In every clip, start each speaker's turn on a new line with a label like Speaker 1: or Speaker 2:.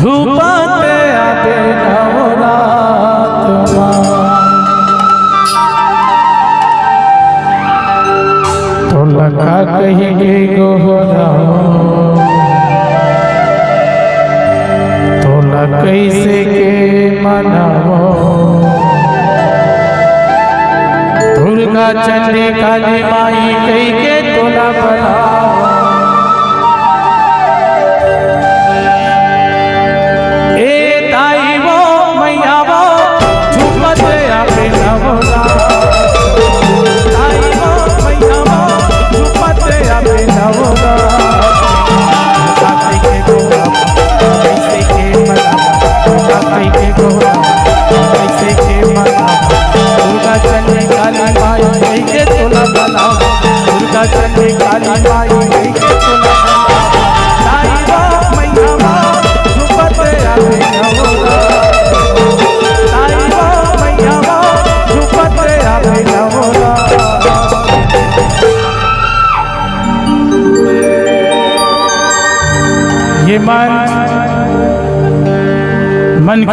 Speaker 1: झुपाते आबे नवरात तो लखा कहीं गोहरा तो कैसे के मनावो दुर्गा चंडी काली माई कई के तोला बनाओ मन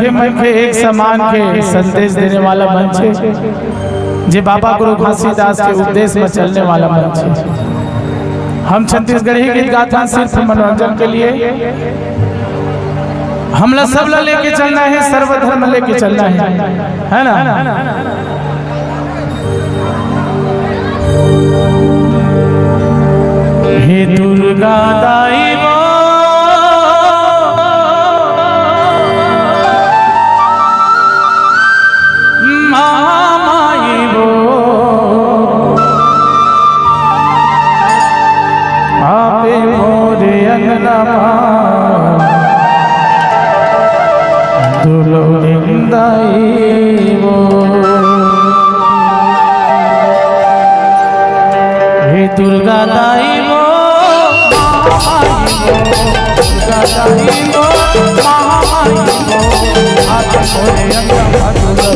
Speaker 1: के एक समान के संदेश देने वाला मंच है जे बाबा गुरु घासीदास के उपदेश में चलने वाला मंच है। हम छत्तीसगढ़ी गीत गाथा सिर्फ मनोरंजन के लिए हमला सब लेके चलना है, सर्वधर्म लेके चलना है ना। हे दुर्गा दाई दुर्गा दाई वो दुर्गा दाई वो महामाई वो हाथ मोरे अंगा माधुर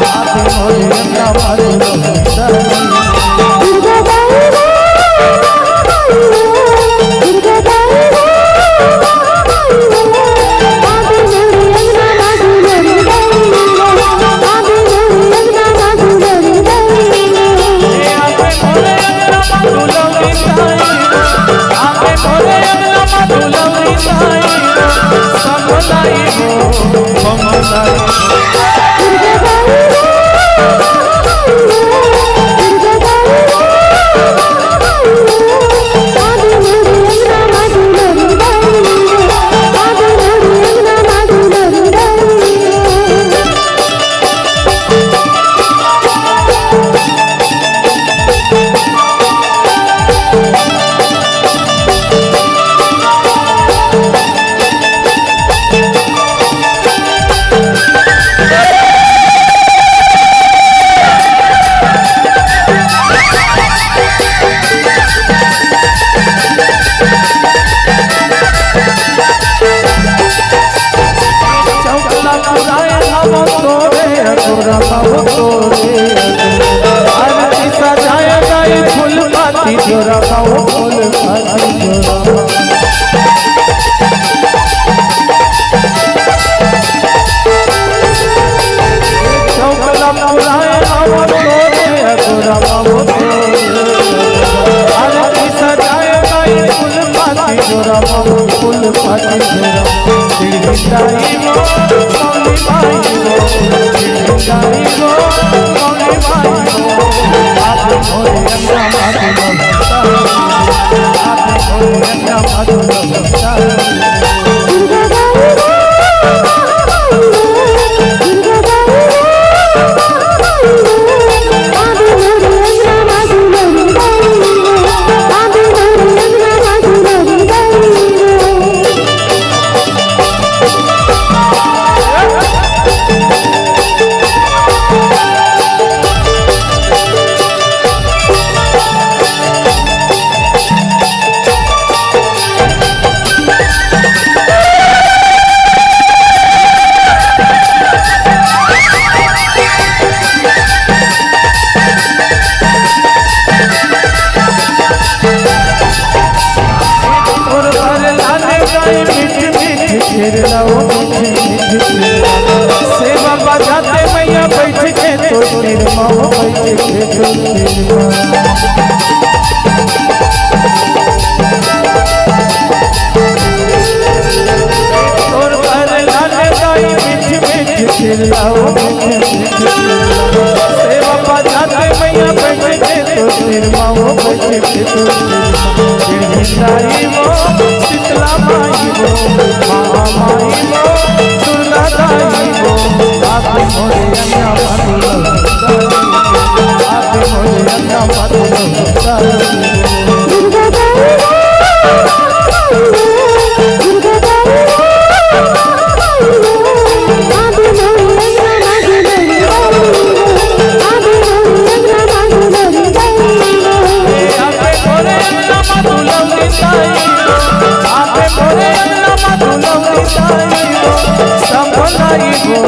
Speaker 1: हाथ मोरे अंगा माधुर दुर्गा दाई वो दुर्गा दाई वो खिरलाओ सेवा बजाते मैया बैठ के तो निर्मा बैठ के तो और घर लाले दाई मीठ मीठ खिरलाओ सेवा बजाते मैया बैठ के तो निर्मा बैठ के तो दाई वो शीतला माई वो महामाई वो दुर्गा दाई वो आप मोरे अन्ना मातुल आप मोरे अन्ना मातुल दुर्गा दाई संभलाई वो